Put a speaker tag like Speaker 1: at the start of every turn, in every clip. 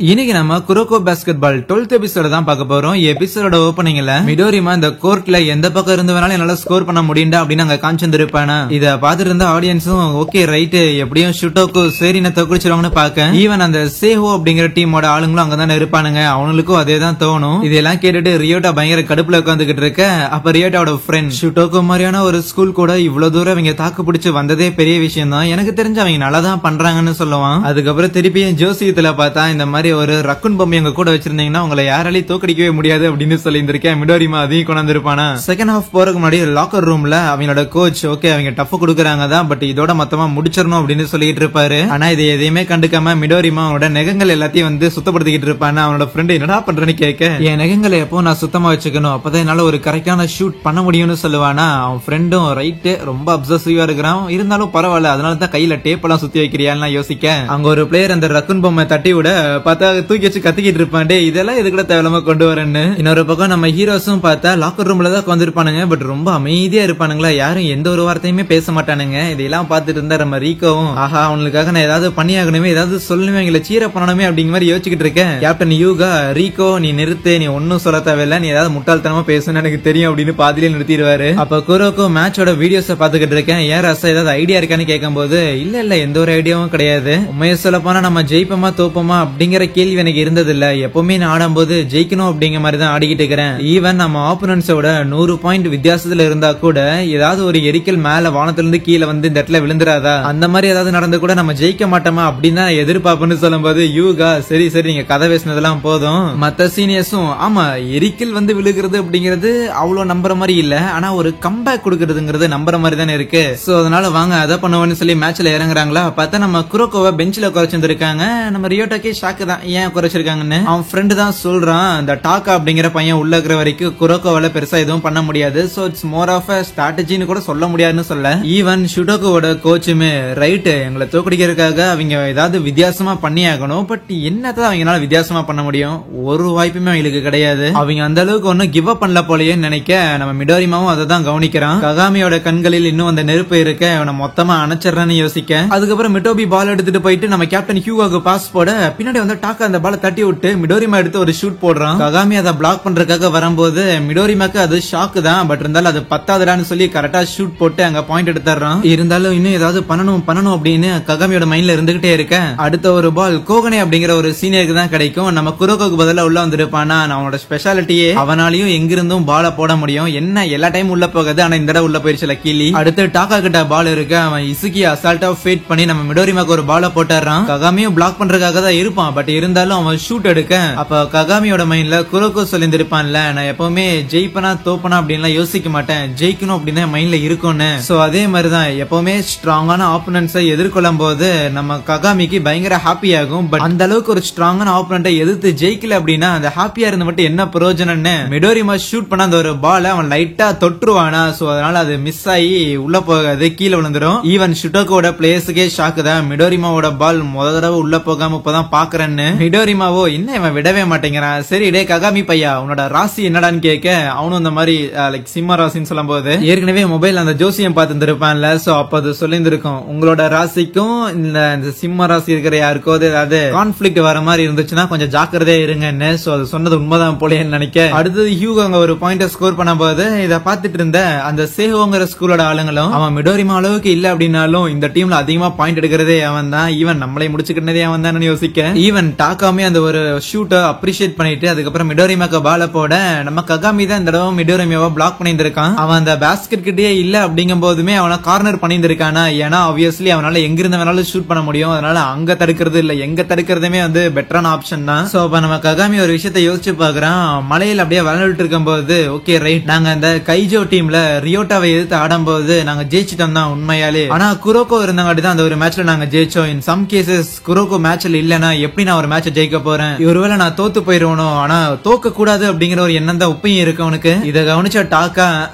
Speaker 1: இன்னைக்கு நம்ம குரோக்கோ basketball 12th எபிசோட தான் பார்க்க போறோம். எபிசோட ஓபனிங்ல மிடோரிமா இந்த கோர்ட்ல எந்த பக்கம் இருந்து வேணாலும் என்னால ஸ்கோர் பண்ண முடியும்டா அப்படின்னு அங்க காமிச்சிருப்பானா. இத பாத்துட்டு இருந்த ஆடியன்ஸும் ஓகே ரைட் எப்படியும் ஷூட்டோக்கு சரி நான் தோக்கடிச்சிருவாங்கன்னு பாக்க ஈவன் அந்த சேஹோ அப்படிங்கிற டீமோட ஆளுங்களும் அங்கதானே இருப்பானுங்க. அவனுக்கும் அதே தான் தோணும். இதெல்லாம் கேட்டுட்டு ரியோட்டா பயங்கர கடுப்புல உட்காந்துக்கிட்டு இருக்க. அப்ப ரியோட்டாவோட ஃப்ரெண்ட் ஷூட்டோக்கு மாதிரியான ஒரு ஸ்கூல் கூட இவ்வளவு தூரம் அவங்க தாக்கு பிடிச்சு வந்ததே பெரிய விஷயம் தான். எனக்கு தெரிஞ்சு அவங்க நல்லா தான் பண்றாங்கன்னு சொல்லுவான். அதுக்கப்புறம் திருப்பியும் ஜோசியத்துல பார்த்தா இந்த மாதிரி ஒரு ரக்குன் பொம்மை எங்க கூட வச்சிருந்தீங்கன்னா உங்களை யாராலையும் தோக்கடிக்கவே முடியாது அப்படின்னு சொல்லி இருந்திருக்கேன். மிடோரிமா அதையும் கொண்டிருப்பானா. செகண்ட் ஹாஃப் போறதுக்கு முன்னாடி லாக்கர் ரூம்ல அவங்களோட கோச் ஓகே அவங்க டஃப் கொடுக்குறாங்க தான், பட் இதோட மொத்தமா முடிச்சிடணும் அப்படின்னு சொல்லிட்டு இருப்பாரு. ஆனா இது எதையுமே கண்டுக்காம மிடோரிமா அவனோட நெகங்கள் எல்லாத்தையும் வந்து சுத்தப்படுத்திக்கிட்டு இருப்பானா. அவனோட ஃப்ரெண்ட் என்னடா பண்றேன்னு கேட்க என் நெகங்களை எப்போ நான் சுத்தமா வச்சுக்கணும் அப்பதான் என்னால ஒரு கரெக்டான ஷூட் பண்ண முடியும்னு சொல்லுவானா. அவன் ஃப்ரெண்டும் ரைட்டு ரொம்ப அப்சசிவா இருக்கிறான், இருந்தாலும் பரவாயில்ல அதனால தான் கையில டேப் எல்லாம் சுத்தி வைக்கிறியான்னு யோசிக்க அங்க ஒரு பிளேயர் அந்த ரக்குன் பொம்மை தட்டி விட பார்த்தா தூக்கி வச்சு கத்திக்கிட்டு இருப்பான். இதெல்லாம் எது கூட தேவையில்லாம கொண்டு வரேன்னு. இன்னொரு பக்கம் நம்ம ஹீரோஸும் பார்த்தா லாக்கர் ரூம்ல தான் வந்திருப்பானுங்க, பட் ரொம்ப அமைதியா இருப்பானுங்களா, யாரும் எந்த ஒரு வார்த்தையுமே பேச மாட்டானுங்க. இதெல்லாம் பார்த்துட்டு இருந்தா நம்ம ரீகோவும் ஆஹா அவனுக்காக நான் ஏதாவது பண்ணி ஆகணுமே ஏதாவது சொல்லுமே எங்களை சீர பண்ணணுமே அப்படிங்கிற மாதிரி யோசிச்சுக்கிட்டு இருக்கேன். கேப்டன் யூகா ரீகோ நீ நிறுத்து, நீ ஒன்னும் சொல்ல தேவையில்ல, நீ ஏதாவது முட்டாள்தனமா பேசணும்னு எனக்கு தெரியும் அப்படின்னு பாதியிலே நிறுத்திடுவாரு. அப்ப குரோக்கோ மேட்சோட வீடியோஸ பாத்துக்கிட்டு இருக்கேன். ஏன் ரசா ஏதாவது ஐடியா இருக்கான்னு கேட்கும் போது இல்ல எந்த ஒரு ஐடியாவும் கிடையாது, உண்மையை சொல்ல போனா நம்ம ஜெயிப்போமா தோப்போமா அப்படிங்கிற கேள்வி எனக்கு இருந்தது இல்ல, எப்பவுமே நான் ஆடும்போது ஜெயிக்கணும் அப்படிங்கிற மாதிரி தான் ஆடிக்கிட்டு இருக்கிறேன். ஈவன் நம்ம ஆப்போனன்ட்ஸோட 100 பாயிண்ட் வித்தியாசத்துல இருந்தா கூட ஏதாவது ஒரு எரிக்கல் மேல வானத்துல இருந்து கீழே வந்து இந்த இடத்துல விழுந்துராதா, அந்த மாதிரி ஏதாவது நடந்து கூட நம்ம ஜெயிக்க மாட்டோமா அப்படின்னு தான் எதிர்பார்ப்புன்னு சொல்லும் போது யூகா சரி நீங்க கதை பேசினதெல்லாம் போதும். மத்த சீனியர்ஸும் ஆமா எரிக்கல் வந்து விழுகிறது அப்படிங்கிறது அவ்வளவு நம்புற மாதிரி இல்ல, ஆனா ஒரு கம்பேக் கொடுக்கறதுங்கிறது நம்புற மாதிரி தானே இருக்கு. சோ அதனால வாங்க அதை பண்ணுவோம்னு சொல்லி மேட்ச்ல இறங்குறாங்களா. பார்த்தா நம்ம குரோக்கோவை பெஞ்சில குறைச்சிருக்காங்க. நம்ம ரியோட்டாக்கே ஷாக்கு தான் ஏன் குறைச்சிருக்காங்கன்னு. அவன் ஃப்ரெண்டு தான் சொல்றான் இந்த டாக்கா அப்படிங்கிற பையன் உள்ள இருக்கிற வரைக்கும் குரோக்கோவால பெருசா எதுவும் பண்ண முடியாது, so it's more of a ஸ்ட்ராட்டஜின்னு கூட சொல்ல முடியாதுன்னு சொல்ல ஈவன் ஷுடோக்கோட கோச்சுமே ரைட் எங்களை தோக்கடிக்கிறதுக்காக அவங்க ஏதாவது வித்தியாசமா பண்ணி ஆகணும், பட் என்னதான் அவங்களால வித்தியாசமா பண்ண முடியும், ஒரு வாய்ப்புமே அவங்களுக்கு கிடையாது. அவங்க அந்த அளவுக்கு ஒன்னும் கிவ் அப் பண்ணல போலயே நினைக்க நம்ம மிடோரிமாவும் அதை தான் கவனிக்கிறான். ககாமியோட கண்களில் இன்னும் அந்த நெருப்பு இருக்க அவனை மொத்தமா அணைச்சிடறான்னு யோசிக்க அதுக்கப்புறம் மிட்டோபி பால் எடுத்துட்டு போயிட்டு நம்ம கேப்டன் ஹியூகாக்கு பாஸ் போட பின்னாடி வந்து டாக்கா அந்த பால தட்டி விட்டு மிடோரிமா எடுத்து ஒரு ஷூட் போடுறான். ககாமி அதை பிளாக் பண்றதுக்காக வரும்போது மிடோரிமாக்கு அது ஷாக்கு தான், பட் இருந்தாலும் அது பத்தாதுடான்னு சொல்லி கரெக்டா ஷூட் போட்டு அங்க பாயிண்ட் எடுத்துறான். இருந்தாலும் இன்னும் ஏதாவது பண்ணணும் அப்படின்னு ககாமியோட மைண்ட்ல இருந்துகிட்டே இருக்க அடுத்த ஒரு பால் கோகனே அப்படிங்கிற ஒரு சீனியருக்கு தான் கிடைக்கும். நம்ம குரோக்கோக்கு பதிலா உள்ள வந்திருப்பானா. அவனோட ஸ்பெஷாலிட்டியே அவனாலையும் எங்கிருந்தும் பால போட முடியும், என்ன எல்லா டைம் உள்ள போகாது, ஆனா இந்த தடவை உள்ள போயிருச்சு லக்கீலி. அடுத்து டாக்கா கிட்ட பால் இருக்கு, அவன் இசுகி அசால்ட்டா ஃபேட் பண்ணி நம்ம மிடோரிமாக்கு ஒரு பால போட்டுறான். ககாமியும் பிளாக் பண்றதுக்காக தான் இருப்பான், பட் இருந்தாலும் அவன் ஷூட் எடுக்க அப்ப ககாமியோட மைண்ட்ல குரோக்கோ சொல்லியிருப்பான்ல நான் எப்பவுமே ஜெயிப்பனா தோப்பனா அப்படின்னு யோசிக்க மாட்டேன், ஜெயிக்கணும் அப்படின்னு மைண்ட்ல இருக்கும்னு. சோ அதே மாதிரிதான் எப்பவுமே ஸ்ட்ராங்கான ஆப்போனன்ட்ஸை எதிர்கொள்ளும் போது நம்ம ககாமிக்கு பயங்கர ஹாப்பி ஆகும், பட் அந்த அளவுக்கு ஒரு ஸ்ட்ராங்கான ஆப்போனன்ட்டை எதிர்த்து ஜெயிக்கல அப்படின்னா அந்த ஹாப்பியா இருந்து மட்டும் என்ன பிரயோஜனம்னு மிடோரிமா ஷூட் பண்ண அந்த ஒரு பால் அவன் லைட்டா தொட்டுருவானா. சோ அதனால அது மிஸ் ஆகி உள்ள போகாது, கீழே விழுந்துரும். ஈவன் ஷுட்டோக்கோட பிளேயர்ஸுக்கே ஷாக்கு தான், மிடோரிமாவோட பால் முதல் தடவை உள்ள போகாம இப்பதான் பாக்குறேன்னு. மிடோரிமாவோ இன்னும் இவன் விடவே மாட்டேங்கிறான். சரி டே ககாமி பையா உன்னோட ராசி என்னடான்னு கேட்க அவனும் இந்த மாதிரி லைக் சிம்ம ராசின்னு சொல்லும் போது ஏற்கனவே மொபைல் அந்த ஜோசியம் பார்த்து இருப்பான்ல, சோ அப்ப அது சொல்லியிருந்திருக்கும் உங்களோட ராசிக்கும் இந்த சிம்ம ராசி இருக்கிற யாருக்கோ ஏதாவது கான்ஃபிளிக்ட் வர மாதிரி இருந்துச்சுன்னா கொஞ்சம் ஜாக்கிரதையா இருங்கன்னு. சோ அது சொன்னது உண்மைதான் போலேன்னு நினைக்க அடுத்தது ஹியூகோ அங்க ஒரு பாயிண்ட் ஸ்கோர் பண்ணும் போது இதை பார்த்துட்டு இருந்த அந்த சேஹோங்கிற ஸ்கூலோட ஆளுங்களும் அவன் மிடோரிமா அளவுக்கு இல்ல அப்படின்னாலும் இந்த டீம்ல அதிகமா பாயிண்ட் எடுக்கிறதே அவன் தான், ஈவன் நம்மளே முடிச்சுக்கிட்டதே அவன் தான் யோசிக்க ஈவன் டாக்காமே அந்த ஒரு ஷூட்டை அப்ரிஷியேட் பண்ணிட்டு அதுக்கப்புறம் மிடோரிமாக்கு பால போட நம்ம ககாமி தான் இந்த தடவை மிடோரிமாவை பிளாக் பண்ணியிருக்கான். அவன் அந்த பாஸ்கெட் கிட்டே இல்ல அப்படிங்கும் போதுமே அவனை கார்னர் பண்ணியிருக்கானா, ஏன்னா ஆப்வியஸ்லி அவனால எங்கிருந்து வேணாலும் ஷூட் பண்ண முடியும், அதனால அங்க தடுக்கிறது இல்ல எங்க தடுக்கிறதுமே வந்து பெட்டரான ஆப்ஷன் தான். சோ அப்ப நம்ம ககாமி ஒரு விஷயத்த யோசிச்சு பாக்குறான், மலையில அப்படியே விளையாட்டு இருக்கும் போது ஓகே ரைட் நாங்க அந்த கைஜோ டீம்ல ரியோட்டாவை எதிர்த்து ஆடும் போது நாங்க ஜெயிச்சிட்டோம் தான் உண்மையாலே, ஆனா குரோக்கோ இருந்தாங்காட்டி தான் அந்த ஒரு மேட்ச்ல நாங்க ஜெயிச்சோம். இன் சம் கேசஸ் குரோக்கோ மேட்ச்ல இல்லனா எப்படி நான் ஒரு மேட்ச் ஜெயிக்க போறேன், ஒருவேளை நான் தோத்து போயிருவனும், ஆனா தோக்க கூடாது அப்படிங்கிற ஒரு எண்ணம் தான் உப்பையும் இருக்கு அவனுக்கு. இதை கவனிச்ச டாக்கா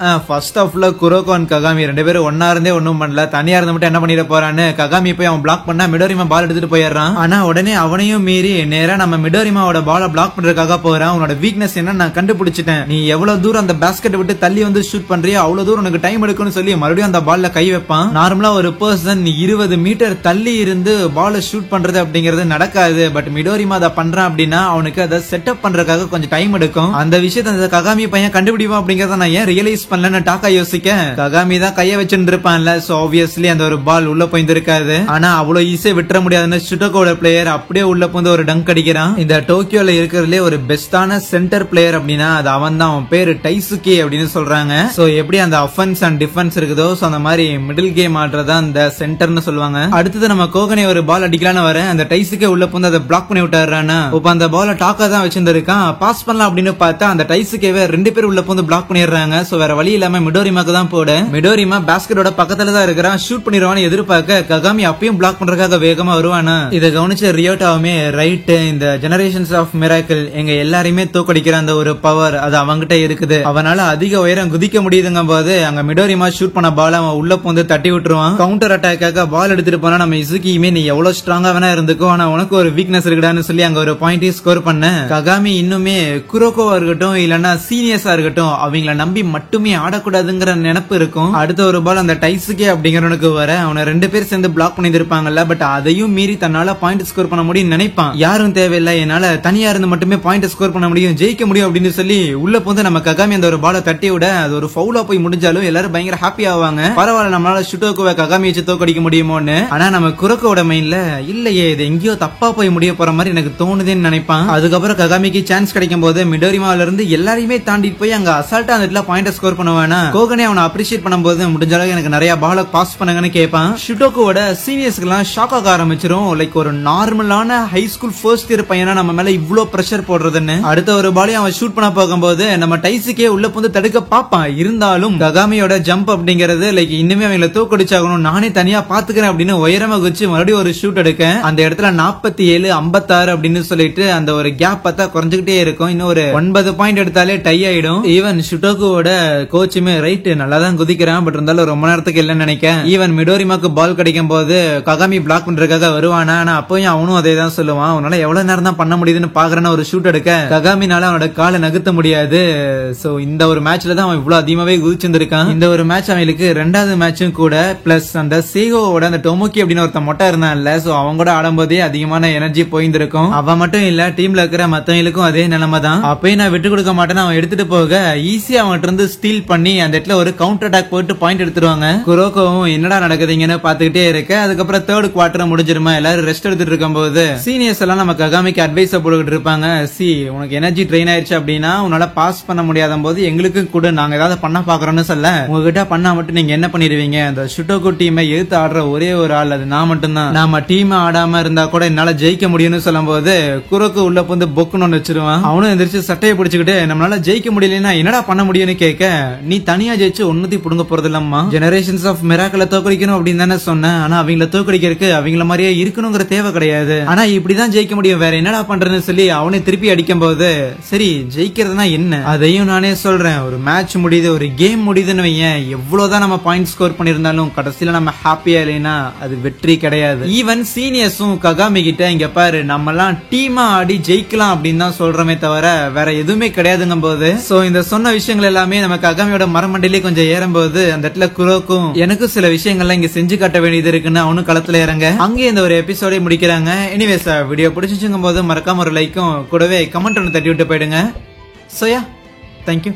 Speaker 1: ஃபர்ஸ்ட் ஆஃப்ல குரோக்கோ அண்ட் ககாமி ரெண்டு பேரும் ஒன்னா இருந்தே ஒன்னும் பண்ணல, தனியா இருந்து மட்டும் என்ன பண்ணிட போறான்னு ககாமி போய் அவன் பிளாக் பண்ணா மிடோரிமா பால் எடுத்துட்டு போயிடுறான். ஆனா உடனே அவனையும் மீறி நேரா நம்ம மிடோரிமாவோட பால பிளாக் பண்றதுக்காக போறான். உன்னோட வீக்னஸ் என்ன நான் கண்டுபிடிச்சிட்டேன், நீ எவ்வளவு தூரம் அந்த பாஸ்கெட் விட்டு தள்ளி வந்து ஷூட் பண்றியோ அவ்வளவு தூரம் உனக்கு டைம் எடுக்கும்னு சொல்லி மறுபடியும் அந்த பால்ல கை வைப்பான். நார்மலா ஒரு பர்சன் 20 மீட்டர் தள்ளி இருந்து பால ஷூட் பண்றது அப்படிங்கிறது நடக்காது, பட் மிடோரிமா அதை பண்றான் அப்படின்னா அவனுக்கு அதை செட்டப் பண்றதுக்காக கொஞ்சம் டைம் எடுக்கும். அந்த விஷயத்த அந்த ககாமி பையன் கண்டுபிடிப்பான் அப்படிங்கறத நான் ஏன் ரியலைஸ் பண்ணலன்னு டாக்கா யோசிக்க, ககாமி தான் கைய வச்சுட்டு இருப்பான்ல, சோ ஆப்வியஸ்லி அந்த ஒரு பால் உள்ள போயிருக்காது. ஆனா அவ்வளவு ஈஸியா விட்டுற முடியாதுன்னு ஷுட்டோகோட பிளேயர் அப்படியே உள்ள போந்து ஒரு டங்க் அடிக்கிறான். இந்த டோக்கியோல இருக்கிறதுலே ஒரு பெஸ்டான சென்டர் பிளேயர் அப்படின்னா அது அவன் தான். அவன் பேரு டைசுகே அப்படின்னு சொல்றாங்க. சோ எப்படி அந்த அஃபென்ஸ் அண்ட் டிஃபென்ஸ் இருக்குதோ சோ அந்த மாதிரி மிடில் கேம் ஆடுறதா அந்த சென்டர்னு சொல்லுவாங்க. அடுத்தது நம்ம கோகனே ஒரு பால் அடிக்கலான்னு வர அந்த டைசுகே உள்ள போந்து அதை பிளாக் பண்ணி விட்டாருன்னா, இப்ப அந்த பால டாக்கா தான் வச்சிருந்திருக்கான். பாஸ் பண்ணலாம் அப்படின்னு பார்த்தா அந்த டைசுகேவை 2 பேர் உள்ள போந்து பிளாக் பண்ணிடுறாங்க. சோ வேற வழி இல்லாம மிடோரிமாக்கு தான் போட, மிடோரிமா பாஸ்கெட்டோட பக்கத்துல தான் இருக்கிறான். ஷூட் பண்ணிடுவான்னு எதிர்பார்க்க ககாமி அப்பயும் பிளாக் பண்றதுக்காக வேகமா வருவானா. இதை கவனிச்ச ரியோட்டாவுமே ரைட், இந்த ஜெனரேஷன்ஸ் ஆஃப் மிராக்கிள் எங்க எல்லாரையுமே தோக்கடிக்கிற அந்த ஒரு பவர் அது அவங்கிட்ட இருக்குது. அவனால அதிக உயரம் குதிக்க முடியுதுங்க போது அங்க மிடோரிமா ஷூட் பண்ண பால் அவன் உள்ள போந்து தட்டி விட்டுருவான். கவுண்டர் அட்டாக்காக பால் எடுத்துட்டு போனா நம்ம இசுகியுமே நீ எவ்வளவு ஸ்ட்ராங்கா வேணா இருந்துக்கோ, ஆனா உனக்கு ஒரு வீக்னஸ் இருக்குடான்னு சொல்லி அங்க ஒரு பாயிண்டையும் ஸ்கோர் பண்ண ககாமி இன்னுமே குரோக்கோவா இருக்கட்டும் இல்லன்னா சீனியர்ஸா இருக்கட்டும் அவங்கள நம்பி மட்டுமே ஆடக்கூடாதுங்கிற நினைப்பு இருக்கும். அடுத்த ஒரு பால் அந்த டைசுகே அப்படிங்கிறவனுக்கு வர அவனை 2 பேர் சேர்ந்து பிளாக் பண்ணி இருப்பாங்கல்ல, பட் அதையும் மீறி தன்னால பாயிண்ட் ஸ்கோர் பண்ண முடியும் நினைப்பான். யாரும் தேவையில்லை, என்னால தனியா இருந்து மட்டுமே பாயிண்ட் ஸ்கோர் பண்ண முடியும், ஜெயிக்க முடியும் அப்படின்னு சொல்லி உள்ள போந்து நம்ம ககாமி அந்த ஒரு பாலை தட்டி விட அது ஒரு ஃபவுலா போய் முடிஞ்சாலும் எல்லாரும் பயங்கர ஹாப்பி ஆவாங்க. பரவாயில்ல நம்மளால ஷுட்டோக்குவை ககாமி வச்சு தோக்கடிக்க முடியுமோன்னு. ஆனா நம்ம குரோக்கோட மைண்ட்ல இல்லையே இது எங்கேயோ தப்பா போய் முடிய போற மாதிரி எனக்கு தோணுதுன்னு நினைப்பான். அதுக்கப்புறம் ககாமிக்கு சான்ஸ் கிடைக்கும் போது மிடோரிமாவில இருந்து எல்லாரையுமே தாண்டி போய் அங்க அசால்ட்டா அந்த இடத்துல பாயிண்ட் ஸ்கோர் பண்ணுவானா. கோகனே அவனை அப்ரிஷியேட் பண்ணும்போது முடிஞ்ச அளவுக்கு எனக்கு நிறைய பால பாஸ் பண்ணுங்கன்னு கேட்பான். ஷுட்டோக்குவோட சீனியர்ஸ்க்கு எல்லாம் ஷாக் ஆக ஆரம்பிச்சிரும். லைக் ஒரு நார்மலான ஹை ஸ்கூல் ஃபர்ஸ்ட் இயர் பையனா நம்ம மேல இவ்ளோ பிரஷர் போடுறதுன்னு. அடுத்த ஒரு பாலையும் அவன் ஷூட் பண்ண போகும்போது நம்ம டைசுக்கே உள்ள வந்து தடுக்க பாப்பான். இருந்தாலும் ககாமியோட ஜம்ப் அப்படிங்கிறது லைக் இன்னுமே அவங்களை தோக்கடிச்சாகணும், நானே தனியா பாத்துக்கிறேன் அப்படின்னு உயரமா குச்சி மறுபடியும் ஒரு ஷூட் எடுக்க அந்த இடத்துல 47-56 அப்படின்னு சொல்லிட்டு அந்த ஒரு கேப் பார்த்தா குறைஞ்சுக்கிட்டே இருக்கும். இன்னும் ஒரு 9 பாயிண்ட் எடுத்தாலே டை ஆயிடும். ஈவன் ஷுட்டோக்குவோட கோச்சுமே ரைட் நல்லா தான் குதிக்கிறான், பட் இருந்தாலும் ரொம்ப நேரத்துக்கு இல்லைன்னு நினைக்க. ஈவன் மிடோரிமாக்கு பால் கிடைக்கும் போது ககாமி பிளாக் பண்றதுக்காக வருவானா, ஆனா அப்பயும் அவனும் அதே தான் சொல்லுவான், அவனால எவ்வளவு நேரம் தான் பண்ண முடியுதுன்னு பாக்குறேன்னு ஒரு ஷூட் எடுக்க ககாமினால அவனோட காலை நகர்த்த முடியாது. சோ இந்த ஒரு மேட்ச்ல தான் அவன் இவ்வளவு அதிகமாவே குதிச்சிருந்திருக்கான். இந்த ஒரு மேட்ச் அவங்களுக்கு 2வது மேட்சும் கூட. பிளஸ் அந்த சேகோவோட அந்த டொமோக்கி அப்படின்னு ஒருத்த மொட்டை இருந்தான்ல, சோ அவங்க கூட ஆடும்போதே அதிகமான எனர்ஜி போயிருந்திருக்கும். அவன் மட்டும் இல்ல டீம்ல இருக்கிற மத்தவங்களுக்கும் அதே நிலைமை தான். அப்பயும் நான் விட்டு கொடுக்க மாட்டேன்னு அவன் எடுத்துட்டு போக ஈஸியா அவன்கிட்ட இருந்து ஸ்டீல் பண்ணி அந்த இடத்துல ஒரு கவுண்டர் அட்டாக் போட்டு பாயிண்ட் எடுத்துருவாங்க. குரோக்கோவும் என்னடா நடக்குதுங்கன்னு பாத்துக்கிட்டே இருக்க. அதுக்கப்புறம் 3rd குவார்டர் முடிஞ்சிருமா, எல்லாரும் ரெஸ்ட் எடுத்துட்டு இருக்கும் போது சீனியர்ஸ் எல்லாம் நம்ம ககாமிக்கு அட்வைஸ் போட்டுக்கிட்டு இருப்பாங்க. சி உனக்கு எனர்ஜி ட்ரெயின் ஆயிடுச்சு அப்படின்னா உன்னால பாஸ் பண்ண முடியாத போது எங்களுக்கு கூட நாங்க ஏதாவது பண்ண பாக்குறோம்னு சொல்ல, உங்ககிட்ட பண்ணா மட்டும் நீங்க என்ன பண்ணிடுவீங்க, அந்த ஷுட்டோகோ டீமை எதிர்த்து ஆடுற ஒரே ஒரு ஆள் அது நான் மட்டும்தான், நாம டீம் ஆடாம இருந்தா கூட என்னால ஜெயிக்க முடியும்னு சொல்லும் போது குரோக்கு உள்ள வந்து பொக்குன்னு வச்சிருவான். அவனும் எந்திரிச்சு சட்டையை பிடிச்சுக்கிட்டு நம்மளால ஜெயிக்க முடியலன்னா என்னடா பண்ண முடியும்னு கேட்க, நீ தனியா ஜெயிச்சு ஒன்னுத்தி புடுங்க போறது இல்லம்மா, ஜெனரேஷன்ஸ் ஆஃப் மிராக்கிள தோக்கடிக்கணும் அப்படின்னு தானே சொன்னேன், ஆனா அவங்கள தோக்கடிக்கிறதுக்கு அவங்கள மாதிரியே இருக்கணுங்கிற தேவை கிடையாது, ஆனா இப்படிதான் ஜெயிக்க முடியும், வேற என்னடா பண்றேன்னு சொல்லி அவனை திருப்பி அடிக்கும் போது சரி ஜெயிக்கிறதுனா என்ன அதையும் நானே சொல்றேன், ஒரு மேட்ச் முடியுது ஒரு கேம் முடியுதுன்னு வையேன், எவ்வளவுதான் நம்ம பாயிண்ட் ஸ்கோர் பண்ணிருந்தாலும் கடைசியில நம்ம ஹாப்பியா இல்லைன்னா அது வெற்றி கிடையாது. ஈவன் சீனியர்ஸும் ககாமி கிட்ட இங்க பாரு நம்ம எல்லாம் டீமா ஆடி ஜெயிக்கலாம் அப்படின்னு தான் சொல்றமே தவிர வேற எதுவுமே கிடையாதுங்க போது. சோ இந்த சொன்ன விஷயங்கள் எல்லாமே நம்ம ககாமியோட மரமண்டிலே கொஞ்சம் ஏறும்போது அந்த இடத்துல குரோக்கும் எனக்கும் சில விஷயங்கள்லாம் இங்க செஞ்சு காட்ட வேண்டியது இருக்குன்னு அவனும் களத்துல இறங்க அங்கே இந்த ஒரு எபிசோடே முடிக்கிறாங்க. எனிவேஸ் வீடியோ பிடிச்சிச்சுங்கும் போது மறக்காம ஒரு லைக்கும் கூடவே கமெண்ட் ஒன்று தட்டி விட்டு போயிடுங்க. So yeah thank you.